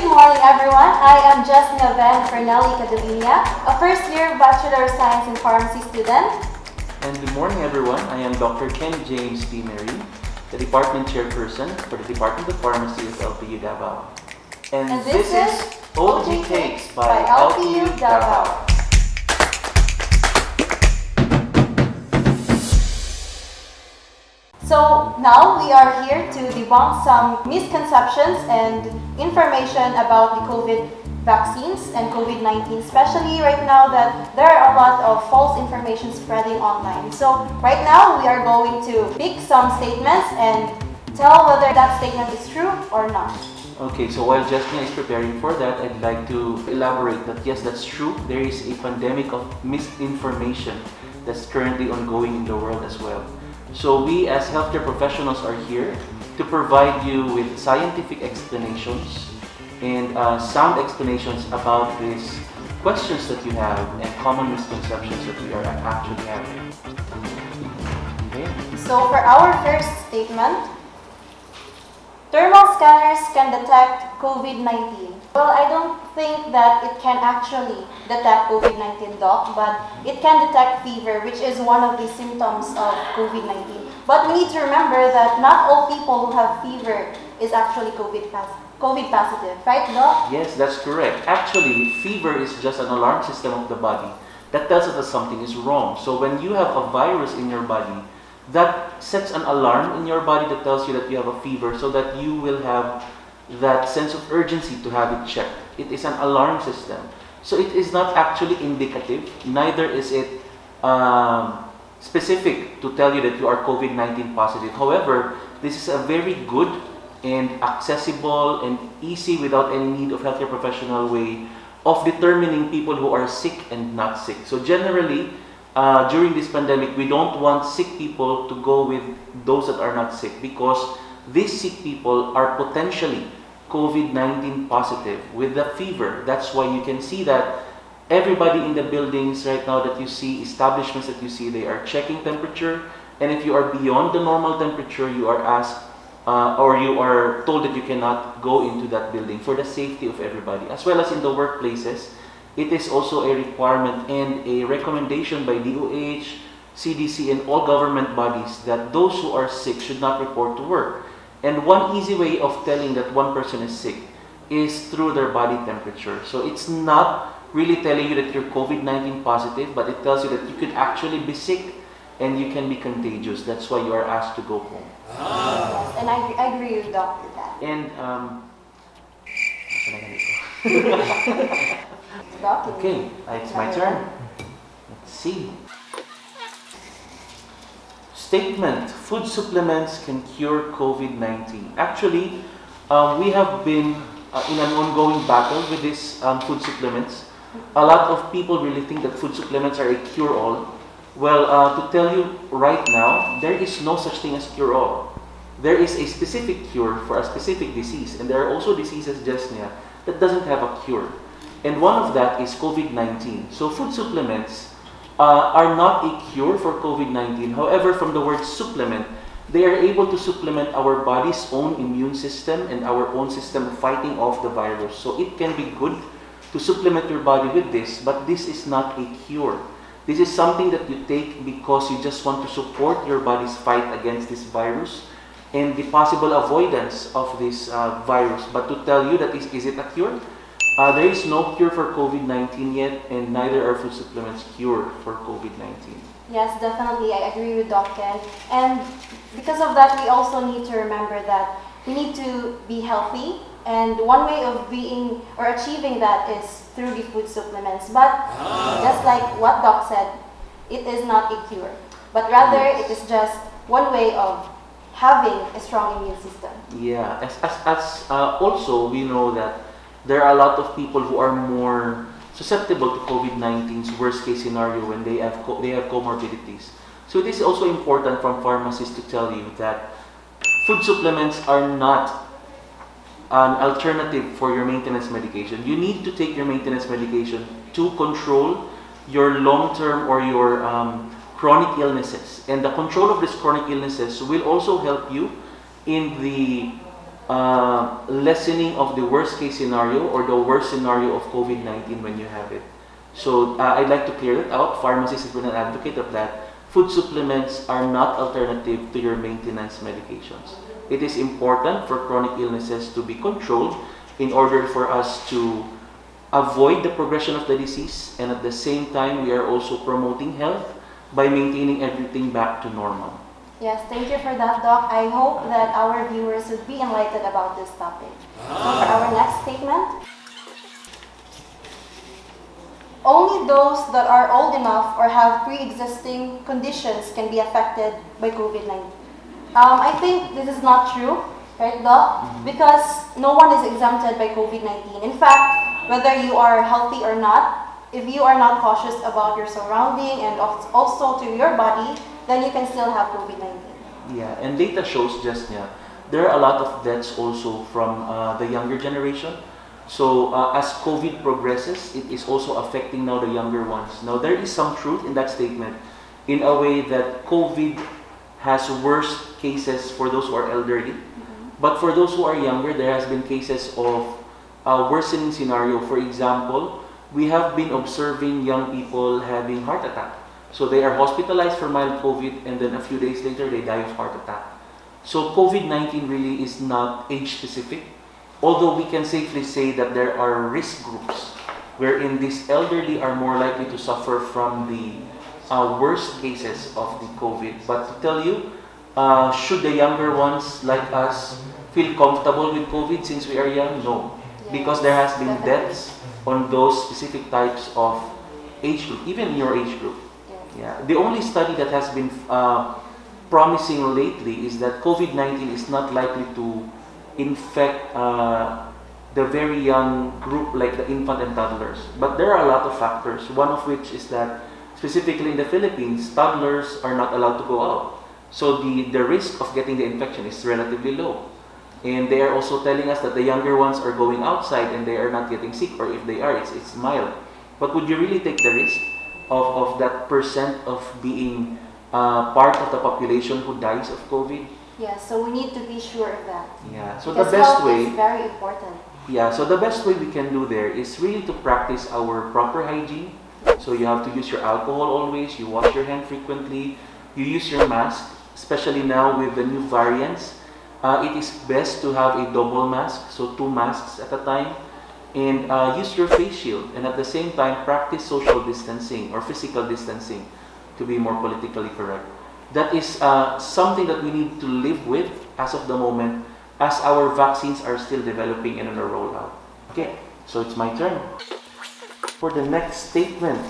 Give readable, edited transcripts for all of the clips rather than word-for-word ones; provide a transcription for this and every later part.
Good morning, everyone. I am Jescña Ven Fernely Cadeliña, a first-year Bachelor of Science in Pharmacy student. And good morning, everyone. I am Dr. James Merin, the Department Chairperson for the Department of Pharmacy at LPU Davao. And this is OG Takes by LPU Davao. So now we are here to debunk some misconceptions and information about the COVID vaccines and COVID-19, especially right now that there are a lot of false information spreading online. So right now we are going to pick some statements and tell whether that statement is true or not. Okay, so while Jescña is preparing for that, I'd like to elaborate that yes, that's true. There is a pandemic of misinformation that's currently ongoing in the world as well. So we as healthcare professionals are here to provide you with scientific explanations and sound explanations about these questions that you have and common misconceptions that we are actually having. Okay. So for our first statement, thermal scanners can detect COVID-19. Well, I don't think that it can actually detect COVID-19, Doc, but it can detect fever, which is one of the symptoms of COVID-19. But we need to remember that not all people who have fever is actually COVID positive, right, Doc? Yes, that's correct. Actually, fever is just an alarm system of the body that tells us that something is wrong. So when you have a virus in your body, that sets an alarm in your body that tells you that you have a fever so that you will have that sense of urgency to have it checked. It is an alarm system. So it is not actually indicative, neither is it specific to tell you that you are COVID-19 positive. However, this is a very good and accessible and easy without any need of healthcare professional way of determining people who are sick and not sick. So generally, during this pandemic, we don't want sick people to go with those that are not sick because these sick people are potentially COVID-19 positive with the fever. That's why you can see that everybody in the buildings right now that you see, establishments that you see, they are checking temperature. And if you are beyond the normal temperature, you are asked or you are told that you cannot go into that building for the safety of everybody. As well as in the workplaces, it is also a requirement and a recommendation by DOH, CDC, and all government bodies that those who are sick should not report to work. And one easy way of telling that one person is sick is through their body temperature. So it's not really telling you that you're COVID-19 positive, but it tells you that you could actually be sick and you can be contagious. That's why you are asked to go home. Yes, and I agree with Dr. that. And, okay, it's my turn. Let's see. Statement, food supplements can cure COVID-19. Actually, we have been in an ongoing battle with these food supplements. A lot of people really think that food supplements are a cure-all. Well, to tell you right now, there is no such thing as cure-all. There is a specific cure for a specific disease, and there are also diseases, Jescña, that doesn't have a cure. And one of that is COVID-19. So food supplements are not a cure for COVID-19. However, from the word supplement, they are able to supplement our body's own immune system and our own system fighting off the virus. So it can be good to supplement your body with this, but this is not a cure. This is something that you take because you just want to support your body's fight against this virus and the possible avoidance of this virus. But to tell you that is it a cure? There is no cure for COVID-19 yet, and neither are food supplements cure for COVID-19. Yes, definitely. I agree with Doc Ken. And because of that, we also need to remember that we need to be healthy. And one way of being or achieving that is through the food supplements. But just like what Doc said, it is not a cure. But rather, it is just one way of having a strong immune system. Yeah, also we know that there are a lot of people who are more susceptible to COVID-19's worst case scenario when they have comorbidities. So it is also important from pharmacists to tell you that food supplements are not an alternative for your maintenance medication. You need to take your maintenance medication to control your long-term or your chronic illnesses. And the control of these chronic illnesses will also help you in the lessening of the worst case scenario or the worst scenario of COVID-19 when you have it. So I'd like to clear that out. Pharmacists have been an advocate of that. Food supplements are not alternative to your maintenance medications. It is important for chronic illnesses to be controlled in order for us to avoid the progression of the disease, and at the same time we are also promoting health by maintaining everything back to normal. Yes, thank you for that, Doc. I hope that our viewers would be enlightened about this topic. So for our next statement, only those that are old enough or have pre-existing conditions can be affected by COVID-19. I think this is not true, right, Doc? Because no one is exempted by COVID-19. In fact, whether you are healthy or not, if you are not cautious about your surrounding and also to your body, then you can still have COVID-19. Yeah, and data shows, Jescña, there are a lot of deaths also from the younger generation. So as COVID progresses, it is also affecting now the younger ones. Now there is some truth in that statement in a way that COVID has worse cases for those who are elderly. But for those who are younger, there has been cases of a worsening scenario. For example, we have been observing young people having heart attack. So they are hospitalized for mild COVID and then a few days later they die of heart attack. So COVID-19 really is not age specific. Although we can safely say that there are risk groups wherein these elderly are more likely to suffer from the worst cases of the COVID. But to tell you, should the younger ones like us feel comfortable with COVID since we are young? No. Because there has been deaths on those specific types of age group, even in your age group. Yeah. The only study that has been promising lately is that COVID-19 is not likely to infect the very young group like the infant and toddlers. But there are a lot of factors, one of which is that specifically in the Philippines, toddlers are not allowed to go out. So the risk of getting the infection is relatively low. And they are also telling us that the younger ones are going outside and they are not getting sick, or if they are, it's mild. But would you really take the risk of that percent of being part of the population who dies of COVID? Yes, so we need to be sure of that. Yeah, so because the best health way is very important. Yeah, so the best way we can do there is really to practice our proper hygiene. So you have to use your alcohol always, you wash your hand frequently, you use your mask, especially now with the new variants. It is best to have a double mask, so 2 masks at a time, and use your face shield, and at the same time practice social distancing or physical distancing, to be more politically correct. That is something that we need to live with as of the moment, as our vaccines are still developing and on a rollout. Okay, so it's my turn. For the next statement,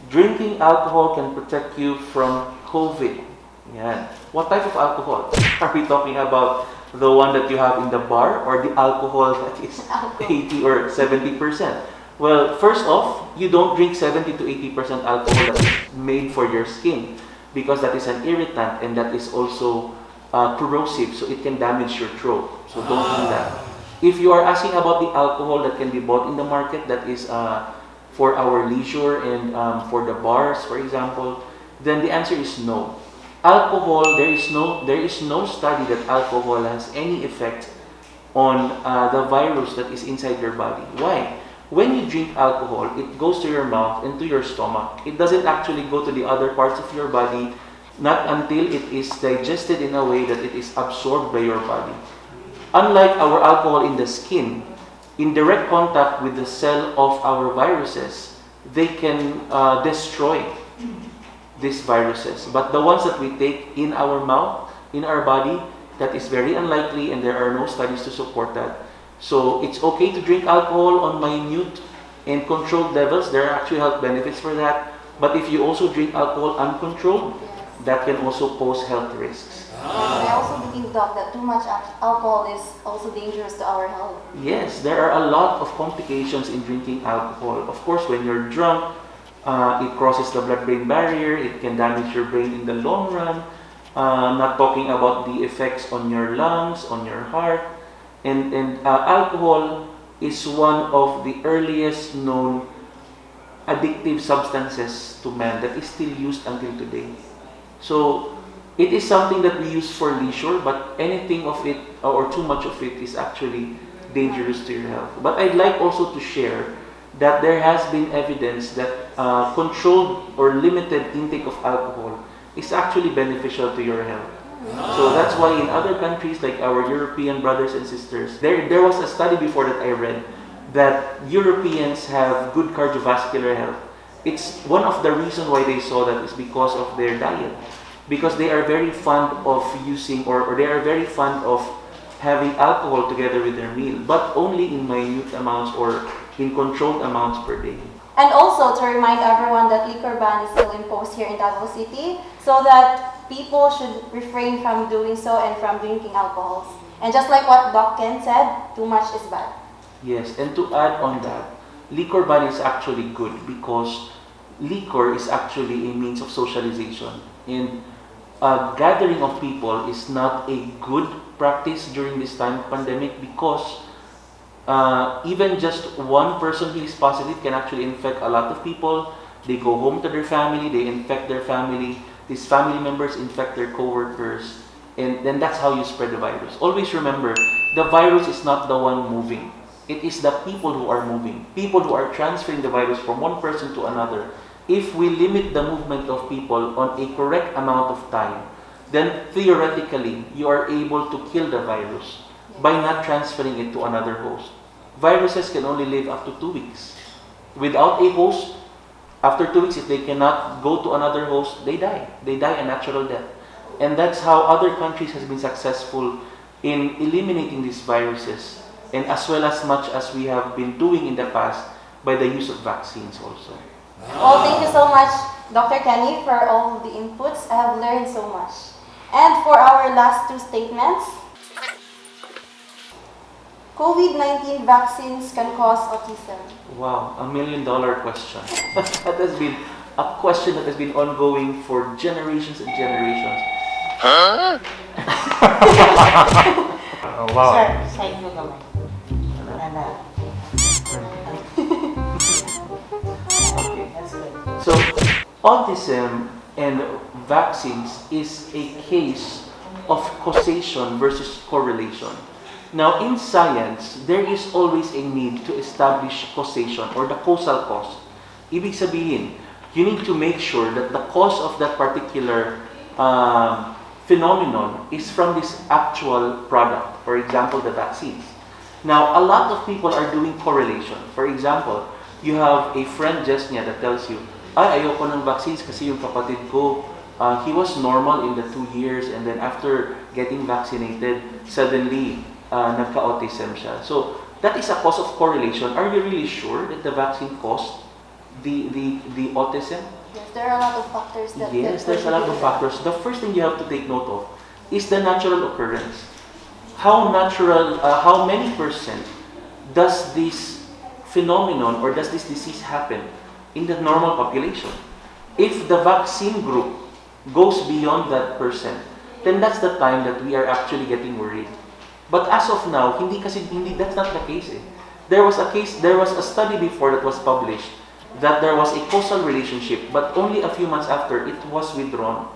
drinking alcohol can protect you from COVID. Yeah. What type of alcohol? Are we talking about the one that you have in the bar or the alcohol that is 80 or 70%? Well, first off, you don't drink 70 to 80% alcohol that is made for your skin, because that is an irritant and that is also corrosive, so it can damage your throat. So don't do that. If you are asking about the alcohol that can be bought in the market that is for our leisure and for the bars, for example, then the answer is no. Alcohol, there is no study that alcohol has any effect on the virus that is inside your body. Why? When you drink alcohol, it goes to your mouth and to your stomach. It doesn't actually go to the other parts of your body, not until it is digested in a way that it is absorbed by your body. Unlike our alcohol in the skin, in direct contact with the cell of our viruses, they can destroy these viruses. But the ones that we take in our mouth, in our body, that is very unlikely, and there are no studies to support that. So it's okay to drink alcohol on minute and controlled levels. There are actually health benefits for that. But if you also drink alcohol uncontrolled, that can also pose health risks. I also believe, Doc, that too much alcohol is also dangerous to our health. Yes, there are a lot of complications in drinking alcohol. Of course, when you're drunk, it crosses the blood-brain barrier. It can damage your brain in the long run. Not talking about the effects on your lungs, on your heart. And alcohol is one of the earliest known addictive substances to man that is still used until today. So It is something that we use for leisure, but anything of it or too much of it is actually dangerous to your health. But I'd like also to share that there has been evidence that controlled or limited intake of alcohol is actually beneficial to your health. So that's why in other countries like our European brothers and sisters, there was a study before that I read that Europeans have good cardiovascular health. It's one of the reasons why they saw that is because of their diet. Because they are very fond of using or they are very fond of having alcohol together with their meal, but only in minute amounts or in controlled amounts per day. And also to remind everyone that liquor ban is still imposed here in Davao City, so that people should refrain from doing so and from drinking alcohols. And just like what Doc Ken said, too much is bad. Yes, and to add on that, liquor ban is actually good because liquor is actually a means of socialization. And a gathering of people is not a good practice during this time of pandemic because even just one person who is positive can actually infect a lot of people. They go home to their family, they infect their family, these family members infect their co-workers, and then that's how you spread the virus. Always remember, the virus is not the one moving. It is the people who are moving, people who are transferring the virus from one person to another. If we limit the movement of people on a correct amount of time, then theoretically, you are able to kill the virus by not transferring it to another host. Viruses can only live up to 2 weeks. Without a host, after 2 weeks, if they cannot go to another host, they die. They die a natural death. And that's how other countries has been successful in eliminating these viruses, and as well as much as we have been doing in the past by the use of vaccines also. Well, thank you so much, Dr. Kenny, for all the inputs. I have learned so much. And for our last two statements, COVID-19 vaccines can cause autism. Wow, $1 million question. That has been a question that has been ongoing for generations and generations. Huh? Oh, wow. Sir, side mo naman. Okay. That's good. So, autism and vaccines is a case of causation versus correlation. Now, in science, there is always a need to establish causation or the causal cause. Ibig sabihin, you need to make sure that the cause of that particular phenomenon is from this actual product. For example, the vaccines. Now, a lot of people are doing correlation. For example, you have a friend, Jescña, that tells you, ayoko ng vaccines kasi yung kapatid ko, he was normal in the 2 years and then after getting vaccinated, suddenly, nagka-autism siya. So, that is a cause of correlation. Are you really sure that the vaccine caused the autism? Yes, there are a lot of factors that... Yes, there's a lot of factors. The first thing you have to take note of is the natural occurrence. How many percent does this phenomenon or does this disease happen in the normal population? If the vaccine group goes beyond that percent, then that's the time that we are actually getting worried. But as of now, that's not the case. There was a study before that was published that there was a causal relationship, but only a few months after it was withdrawn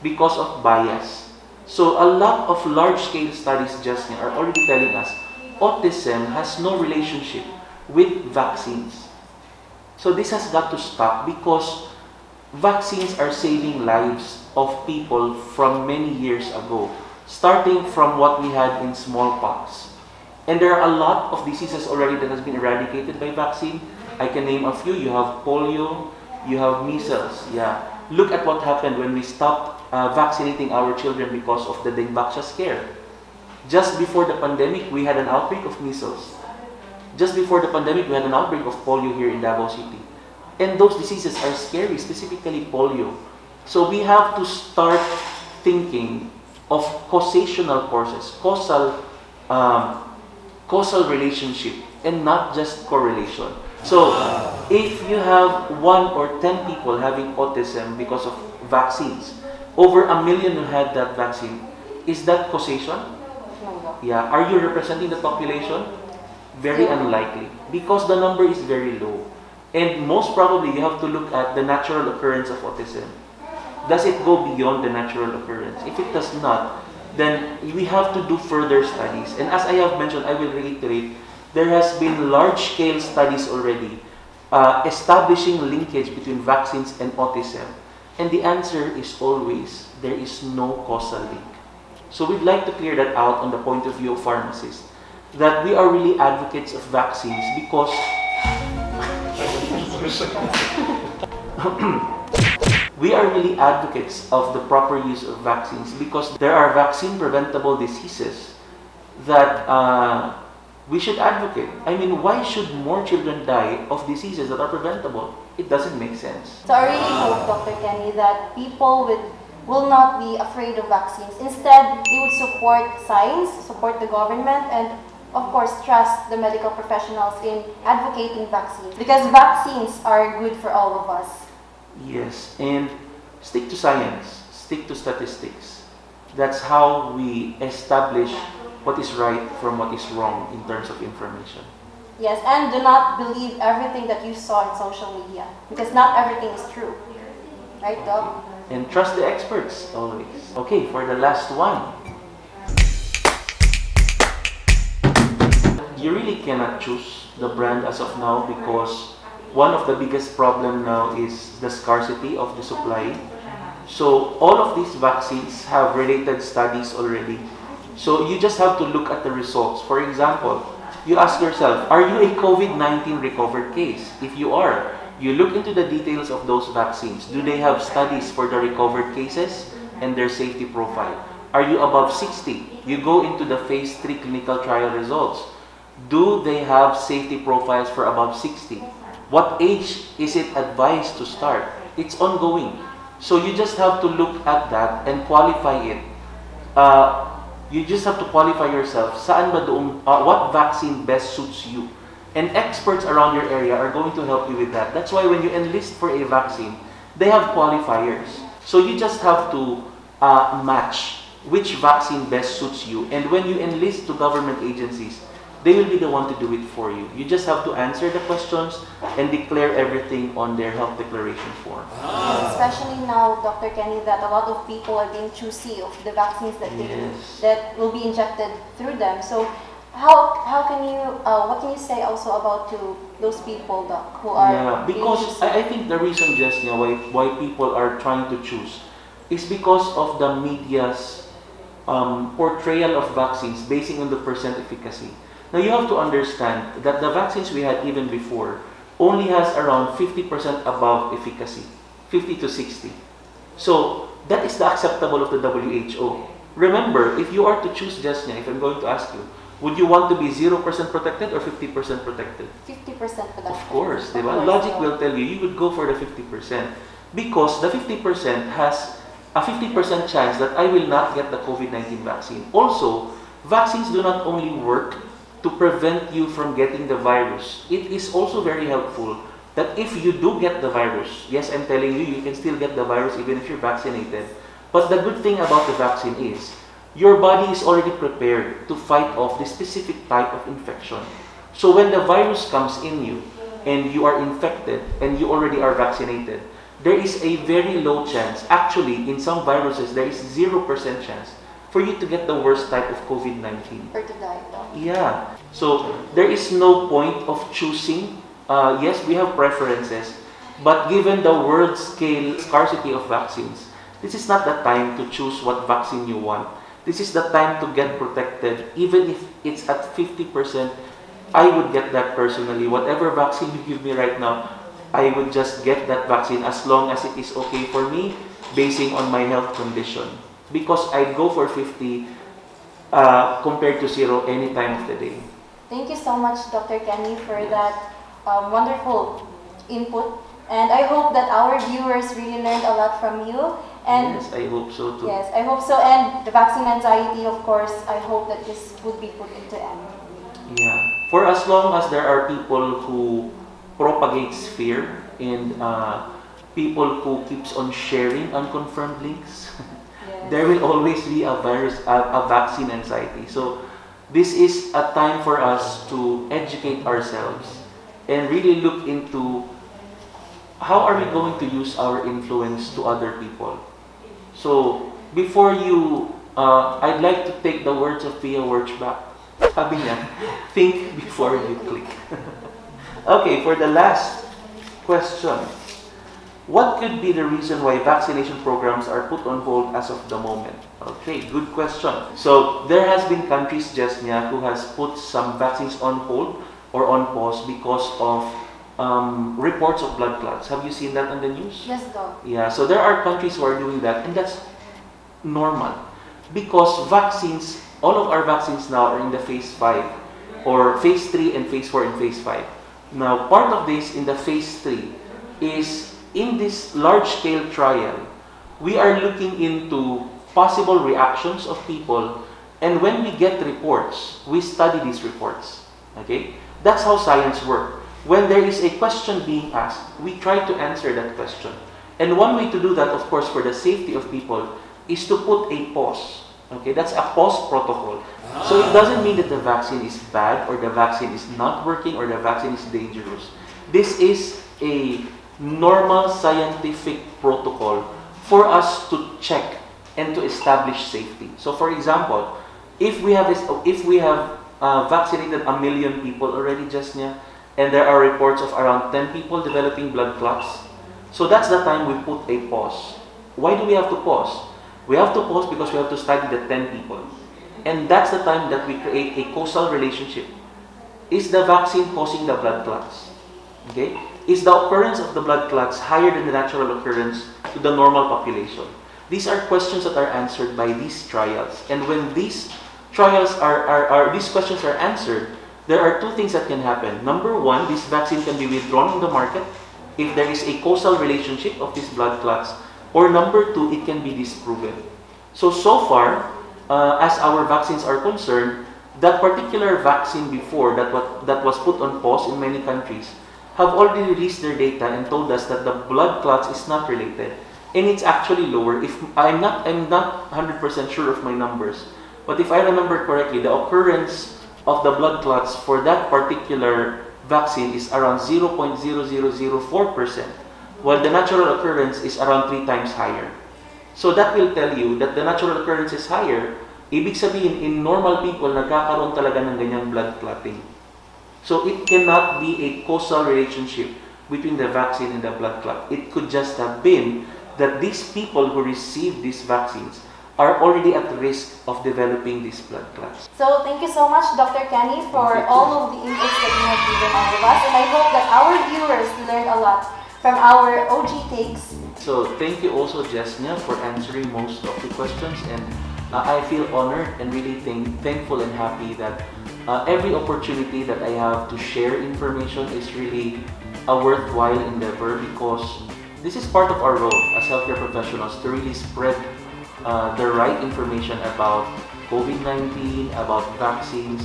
because of bias. So a lot of large-scale studies, Jescña, are already telling us autism has no relationship with vaccines. So this has got to stop because vaccines are saving lives of people from many years ago, starting from what we had in smallpox. And there are a lot of diseases already that has been eradicated by vaccine. I can name a few. You have polio, you have measles. Yeah. Look at what happened when we stopped vaccinating our children because of the Debunks scare. Just before the pandemic, we had an outbreak of measles. Just before the pandemic, we had an outbreak of polio here in Davao City. And those diseases are scary, specifically polio. So we have to start thinking of causational causes, causal relationship, and not just correlation. So, if you have 1 or 10 people having autism because of vaccines, over 1 million who had that vaccine, is that causation? Yeah. Are you representing the population? Very unlikely, because the number is very low. And most probably, you have to look at the natural occurrence of autism. Does it go beyond the natural occurrence? If it does not, then we have to do further studies. And as I have mentioned, I will reiterate, there has been large-scale studies already establishing linkage between vaccines and autism. And the answer is always, there is no causal link. So we'd like to clear that out on the point of view of pharmacists, that we are really advocates of vaccines because we are really advocates of the proper use of vaccines because there are vaccine-preventable diseases that we should advocate. I mean, why should more children die of diseases that are preventable? It doesn't make sense. So I really hope, Dr. Kenny, that people will not be afraid of vaccines. Instead, they would support science, support the government, and of course, trust the medical professionals in advocating vaccines. Because vaccines are good for all of us. Yes, and stick to science, stick to statistics. That's how we establish what is right from what is wrong in terms of information. Yes, and do not believe everything that you saw in social media. Because not everything is true. Right, Doc? And trust the experts, always. Okay, for the last one. You really cannot choose the brand as of now because one of the biggest problem now is the scarcity of the supply. So all of these vaccines have related studies already. So you just have to look at the results. For example, you ask yourself, are you a COVID-19 recovered case? If you are, you look into the details of those vaccines. Do they have studies for the recovered cases and their safety profile? Are you above 60? You go into the phase 3 clinical trial results. Do they have safety profiles for above 60? What age is it advised to start? It's ongoing. So you just have to look at that and qualify it. You just have to qualify yourself. Saan ba doon, what vaccine best suits you? And experts around your area are going to help you with that. That's why when you enlist for a vaccine, they have qualifiers. So you just have to match which vaccine best suits you. And when you enlist to government agencies, they will be the one to do it for you. You just have to answer the questions and declare everything on their health declaration form. Especially now, Dr. Kenny, that a lot of people are being choosy of the vaccines that that will be injected through them. So how can you, what can you say also about to those people, Doc, who are because I think the reason, Jescña, why people are trying to choose is because of the media's portrayal of vaccines basing on the percent efficacy. Now you have to understand that the vaccines we had even before only has around 50% above efficacy, 50 to 60. So that is the acceptable of the WHO. Remember, if you are to choose, Jescña, if I'm going to ask you, would you want to be 0% protected or 50% protected? 50% protected. Of course, diba? Logic will tell you, you would go for the 50% because the 50% has a 50% chance that I will not get the COVID-19 vaccine. Also, vaccines do not only work to prevent you from getting the virus. It is also very helpful that if you do get the virus, yes, I'm telling you, you can still get the virus even if you're vaccinated. But the good thing about the vaccine is, your body is already prepared to fight off the specific type of infection. So when the virus comes in you, and you are infected, and you already are vaccinated, there is a very low chance, actually, in some viruses, there is 0% chance for you to get the worst type of COVID-19. Or to die, though. Yeah. So there is no point of choosing. Yes, we have preferences, but given the world scale scarcity of vaccines, this is not the time to choose what vaccine you want. This is the time to get protected. Even if it's at 50%, I would get that personally. Whatever vaccine you give me right now, I would just get that vaccine as long as it is okay for me, basing on my health condition. Because I'd go for 50 compared to 0 any time of the day. Thank you so much, Dr. Kenny, for that wonderful input. And I hope that our viewers really learned a lot from you. And yes, I hope so too. Yes, I hope so. And the vaccine anxiety, of course, I hope that this would be put into end. Yeah. For as long as there are people who propagates fear and people who keeps on sharing unconfirmed links, there will always be a vaccine anxiety. So this is a time for us to educate ourselves and really look into how are we going to use our influence to other people. So, before you, I'd like to take the words of Pia Wirch back. Sabi niya, think before you click. Okay, for the last question. What could be the reason why vaccination programs are put on hold as of the moment? Okay, good question. So, there has been countries, Jescña, who has put some vaccines on hold or on pause because of reports of blood clots. Have you seen that on the news? Yes, Doc. Yeah, so there are countries who are doing that, and that's normal. Because vaccines, all of our vaccines now are in the phase 5, or phase 3 and phase 4 and phase 5. Now, part of this in the phase 3 is in this large-scale trial, we are looking into possible reactions of people, and when we get reports, we study these reports. Okay? That's how science works. When there is a question being asked, we try to answer that question. And one way to do that, of course, for the safety of people, is to put a pause. Okay? That's a pause protocol. So it doesn't mean that the vaccine is bad, or the vaccine is not working, or the vaccine is dangerous. This is a normal scientific protocol for us to check and to establish safety. So, for example, if we have vaccinated 1 million people already, Jescña, and there are reports of around 10 people developing blood clots, so that's the time we put a pause. Why do we have to pause? We have to pause because we have to study the 10 people, and that's the time that we create a causal relationship. Is the vaccine causing the blood clots? Okay? Is the occurrence of the blood clots higher than the natural occurrence to the normal population? These are questions that are answered by these trials. And when these trials these questions are answered, there are two things that can happen. Number one, this vaccine can be withdrawn from the market if there is a causal relationship of these blood clots. Or number two, it can be disproven. So far, as our vaccines are concerned, that particular vaccine before that was put on pause in many countries have already released their data and told us that the blood clots is not related, and it's actually lower. If I'm not 100% sure of my numbers, but if I remember correctly, the occurrence of the blood clots for that particular vaccine is around 0.0004%, while the natural occurrence is around 3 times higher. So that will tell you that the natural occurrence is higher. Ibig sabihin, in normal people, nagkakaroon talaga ng ganyang blood clotting. So it cannot be a causal relationship between the vaccine and the blood clot. It could just have been that these people who receive these vaccines are already at risk of developing these blood clots. So thank you so much, Dr. Kenny, for all of the inputs that you have given all of us. And I hope that our viewers learned a lot from our OG takes. So thank you also, Jescña, for answering most of the questions. And I feel honored and really thankful and happy that every opportunity that I have to share information is really a worthwhile endeavor, because this is part of our role as healthcare professionals to really spread the right information about COVID-19, about vaccines,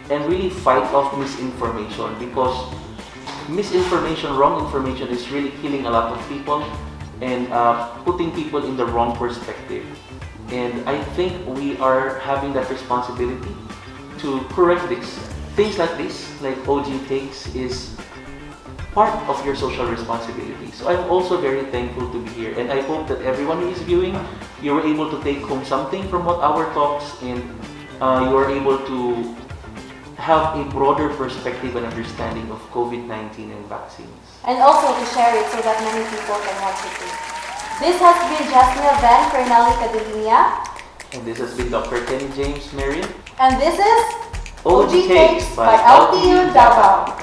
and really fight off misinformation, because misinformation, wrong information is really killing a lot of people and putting people in the wrong perspective. And I think we are having that responsibility to correct this. Things like this, like OG takes, is part of your social responsibility. So I'm also very thankful to be here, and I hope that everyone who is viewing, you were able to take home something from what our talks, and you are able to have a broader perspective and understanding of COVID-19 and vaccines. And also to share it so that many people can watch it too. This has been Jescña Ven Fernely S. Cadeliña. And this has been Dr. James Merin. And this is OG Takes by LPU Davao.